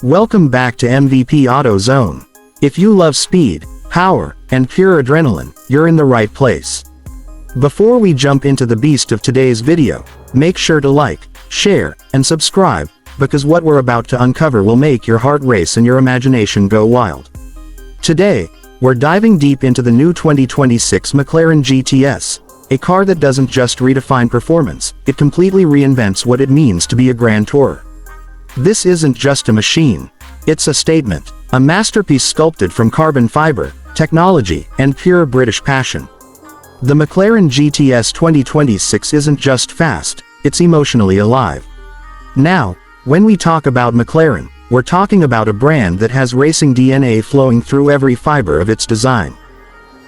Welcome back to MVP Auto Zone. If you love speed, power, and pure adrenaline, you're in the right place. Before we jump into the beast of today's video, make sure to like, share, and subscribe, because what we're about to uncover will make your heart race and your imagination go wild. Today, we're diving deep into the new 2026 McLaren GTS, a car that doesn't just redefine performance, it completely reinvents what it means to be a grand tourer. This isn't just a machine, it's a statement, a masterpiece sculpted from carbon fiber, technology, and pure British passion. The McLaren GTS 2026 isn't just fast, it's emotionally alive. Now, when we talk about McLaren, we're talking about a brand that has racing DNA flowing through every fiber of its design.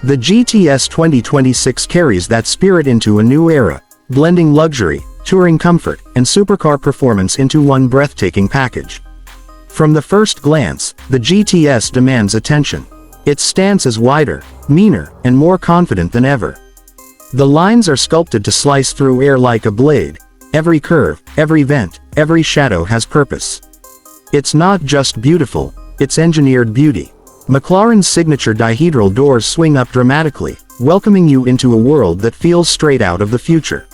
The GTS 2026 carries that spirit into a new era, blending luxury, touring comfort, and supercar performance into one breathtaking package. From the first glance, the GTS demands attention. Its stance is wider, meaner, and more confident than ever. The lines are sculpted to slice through air like a blade. Every curve, every vent, every shadow has purpose. It's not just beautiful, it's engineered beauty. McLaren's signature dihedral doors swing up dramatically, welcoming you into a world that feels straight out of the future.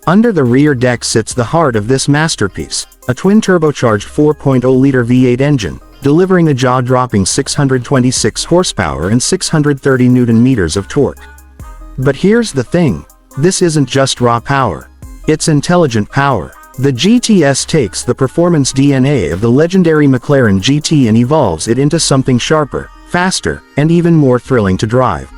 Under the rear deck sits the heart of this masterpiece, a twin-turbocharged 4.0-liter V8 engine, delivering a jaw-dropping 626 horsepower and 630 Nm of torque. But here's the thing, this isn't just raw power. It's intelligent power. The GTS takes the performance DNA of the legendary McLaren GT and evolves it into something sharper, faster, and even more thrilling to drive.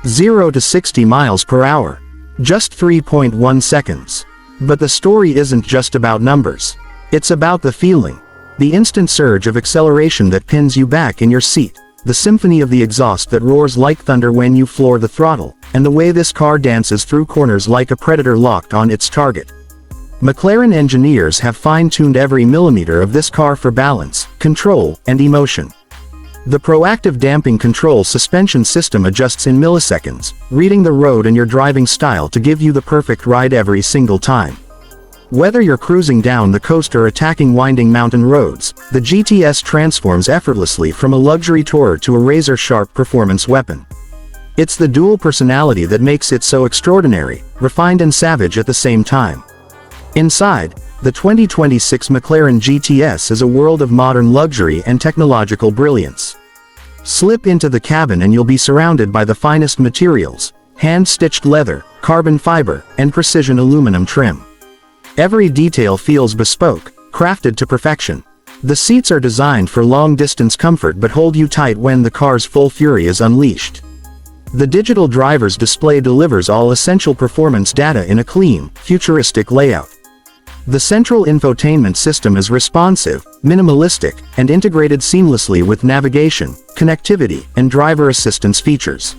0 to 60 miles per hour. Just 3.1 seconds. But the story isn't just about numbers. It's about the feeling. The instant surge of acceleration that pins you back in your seat, the symphony of the exhaust that roars like thunder when you floor the throttle, and the way this car dances through corners like a predator locked on its target. McLaren engineers have fine-tuned every millimeter of this car for balance, control, and emotion. The proactive damping control suspension system adjusts in milliseconds, reading the road and your driving style to give you the perfect ride every single time. Whether you're cruising down the coast or attacking winding mountain roads, the GTS transforms effortlessly from a luxury tourer to a razor-sharp performance weapon. It's the dual personality that makes it so extraordinary, refined and savage at the same time. Inside, the 2026 McLaren GTS is a world of modern luxury and technological brilliance. Slip into the cabin and you'll be surrounded by the finest materials, hand-stitched leather, carbon fiber, and precision aluminum trim. Every detail feels bespoke, crafted to perfection. The seats are designed for long-distance comfort but hold you tight when the car's full fury is unleashed. The digital driver's display delivers all essential performance data in a clean, futuristic layout. The central infotainment system is responsive, minimalistic, and integrated seamlessly with navigation, connectivity, and driver assistance features.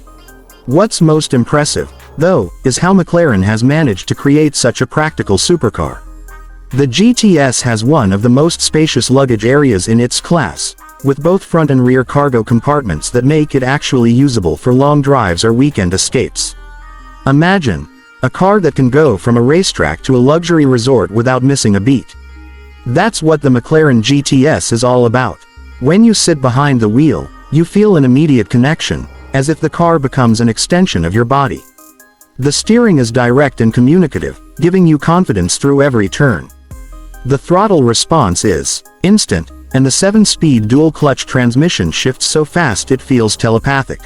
What's most impressive, though, is how McLaren has managed to create such a practical supercar. The GTS has one of the most spacious luggage areas in its class, with both front and rear cargo compartments that make it actually usable for long drives or weekend escapes. Imagine a car that can go from a racetrack to a luxury resort without missing a beat. That's what the McLaren GTS is all about. When you sit behind the wheel, you feel an immediate connection, as if the car becomes an extension of your body. The steering is direct and communicative, giving you confidence through every turn. The throttle response is instant, and the 7-speed dual-clutch transmission shifts so fast it feels telepathic.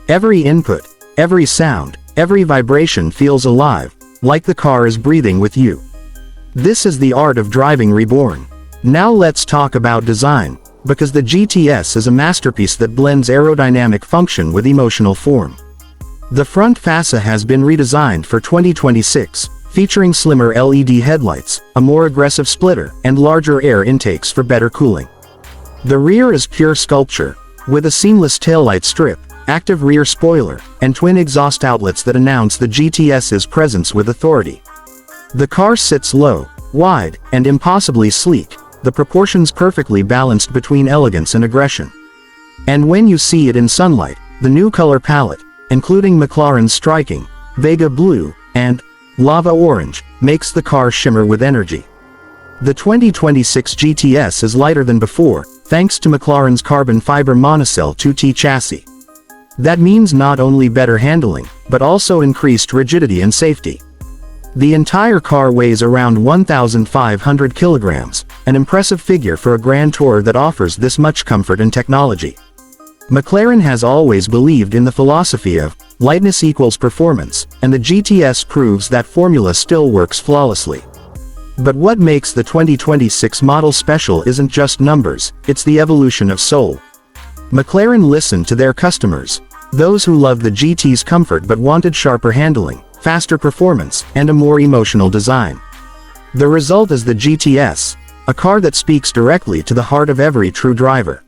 Every input, every sound, every vibration feels alive, like the car is breathing with you. This is the art of driving reborn. Now let's talk about design, because the GTS is a masterpiece that blends aerodynamic function with emotional form. The front fascia has been redesigned for 2026, featuring slimmer LED headlights, a more aggressive splitter, and larger air intakes for better cooling. The rear is pure sculpture, with a seamless taillight strip, active rear spoiler, and twin exhaust outlets that announce the GTS's presence with authority. The car sits low, wide, and impossibly sleek, the proportions perfectly balanced between elegance and aggression. And when you see it in sunlight, the new color palette, including McLaren's striking Vega Blue and Lava Orange, makes the car shimmer with energy. The 2026 GTS is lighter than before, thanks to McLaren's carbon fiber monocell 2T chassis. That means not only better handling, but also increased rigidity and safety. The entire car weighs around 1,500 kilograms, an impressive figure for a Grand Tourer that offers this much comfort and technology. McLaren has always believed in the philosophy of lightness equals performance, and the GTS proves that formula still works flawlessly. But what makes the 2026 model special isn't just numbers, it's the evolution of soul. McLaren listened to their customers, those who loved the GT's comfort but wanted sharper handling, faster performance, and a more emotional design. The result is the GTS, a car that speaks directly to the heart of every true driver.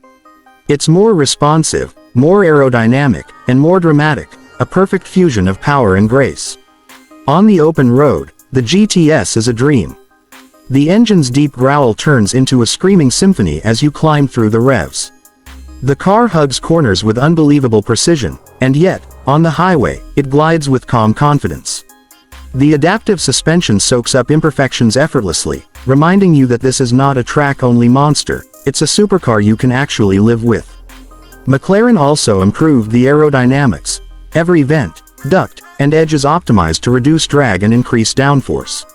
It's more responsive, more aerodynamic, and more dramatic, a perfect fusion of power and grace. On the open road, the GTS is a dream. The engine's deep growl turns into a screaming symphony as you climb through the revs. The car hugs corners with unbelievable precision, and yet, on the highway, it glides with calm confidence. The adaptive suspension soaks up imperfections effortlessly, reminding you that this is not a track-only monster, it's a supercar you can actually live with. McLaren also improved the aerodynamics. Every vent, duct, and edge is optimized to reduce drag and increase downforce.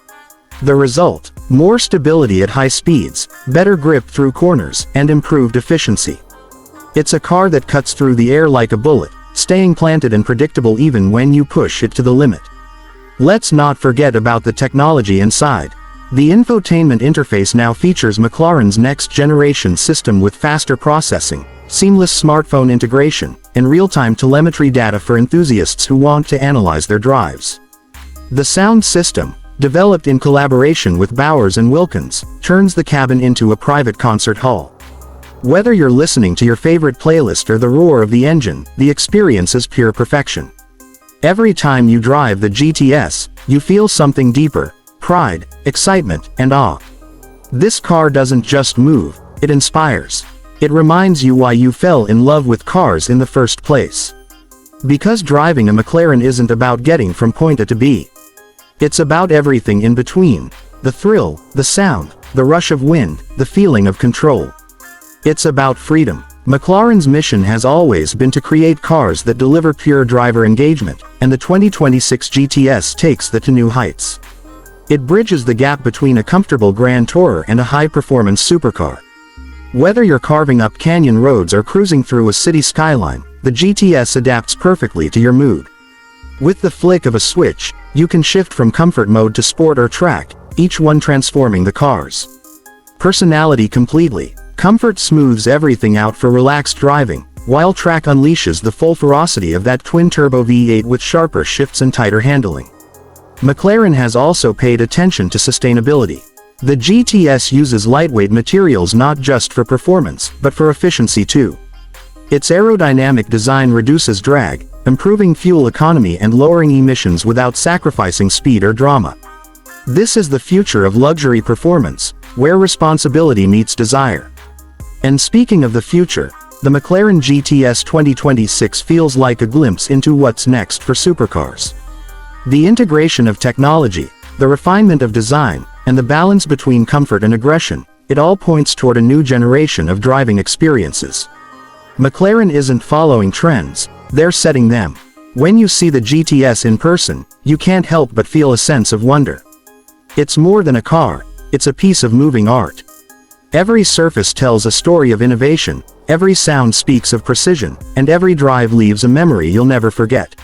The result: more stability at high speeds, better grip through corners, and improved efficiency. It's a car that cuts through the air like a bullet, staying planted and predictable even when you push it to the limit. Let's not forget about the technology inside. The infotainment interface now features McLaren's next-generation system with faster processing, seamless smartphone integration, and real-time telemetry data for enthusiasts who want to analyze their drives. The sound system, developed in collaboration with Bowers & Wilkins, turns the cabin into a private concert hall. Whether you're listening to your favorite playlist or the roar of the engine, the experience is pure perfection. Every time you drive the GTS, you feel something deeper: pride, excitement, and awe. This car doesn't just move, it inspires. It reminds you why you fell in love with cars in the first place. Because driving a McLaren isn't about getting from point A to B. It's about everything in between: the thrill, the sound, the rush of wind, the feeling of control. It's about freedom. McLaren's mission has always been to create cars that deliver pure driver engagement, and the 2026 GTS takes that to new heights. It bridges the gap between a comfortable Grand Tourer and a high-performance supercar. Whether you're carving up canyon roads or cruising through a city skyline, the GTS adapts perfectly to your mood. With the flick of a switch, you can shift from comfort mode to sport or track, each one transforming the car's personality completely. Comfort smooths everything out for relaxed driving, while track unleashes the full ferocity of that twin-turbo V8 with sharper shifts and tighter handling. McLaren has also paid attention to sustainability. The GTS uses lightweight materials not just for performance, but for efficiency too. Its aerodynamic design reduces drag, improving fuel economy and lowering emissions without sacrificing speed or drama. This is the future of luxury performance, where responsibility meets desire. And speaking of the future, the McLaren GTS 2026 feels like a glimpse into what's next for supercars. The integration of technology, the refinement of design, and the balance between comfort and aggression, it all points toward a new generation of driving experiences. McLaren isn't following trends, they're setting them. When you see the GTS in person, you can't help but feel a sense of wonder. It's more than a car, it's a piece of moving art. Every surface tells a story of innovation, every sound speaks of precision, and every drive leaves a memory you'll never forget.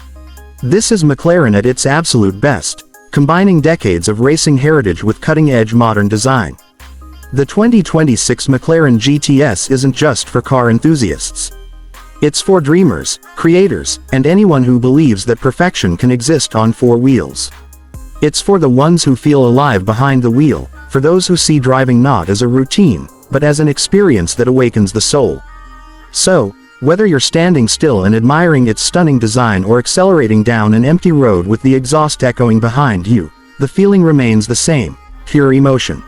This is McLaren at its absolute best, combining decades of racing heritage with cutting-edge modern design. The 2026 McLaren GTS isn't just for car enthusiasts. It's for dreamers, creators, and anyone who believes that perfection can exist on four wheels. It's for the ones who feel alive behind the wheel, for those who see driving not as a routine, but as an experience that awakens the soul. So, whether you're standing still and admiring its stunning design or accelerating down an empty road with the exhaust echoing behind you, the feeling remains the same: pure emotion.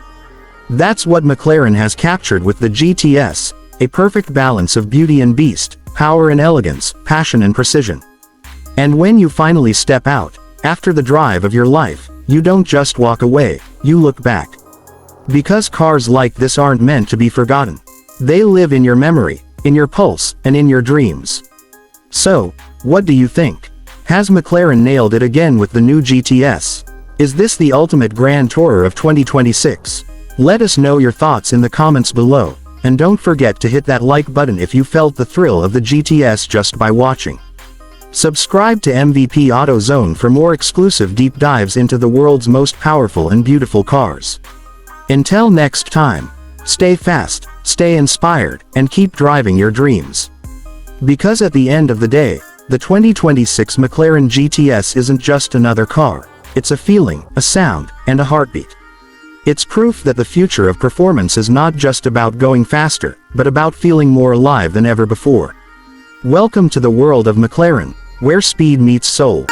That's what McLaren has captured with the GTS, a perfect balance of beauty and beast, power and elegance, passion and precision. And when you finally step out, after the drive of your life, you don't just walk away, you look back. Because cars like this aren't meant to be forgotten. They live in your memory, in your pulse, and in your dreams. So, what do you think? Has McLaren nailed it again with the new GTS? Is this the ultimate grand tourer of 2026? Let us know your thoughts in the comments below, and don't forget to hit that like button if you felt the thrill of the GTS just by watching. Subscribe to MVP AutoZone for more exclusive deep dives into the world's most powerful and beautiful cars. Until next time, stay fast, stay inspired, and keep driving your dreams. Because at the end of the day, the 2026 McLaren GTS isn't just another car, it's a feeling, a sound, and a heartbeat. It's proof that the future of performance is not just about going faster, but about feeling more alive than ever before. Welcome to the world of McLaren, where speed meets soul.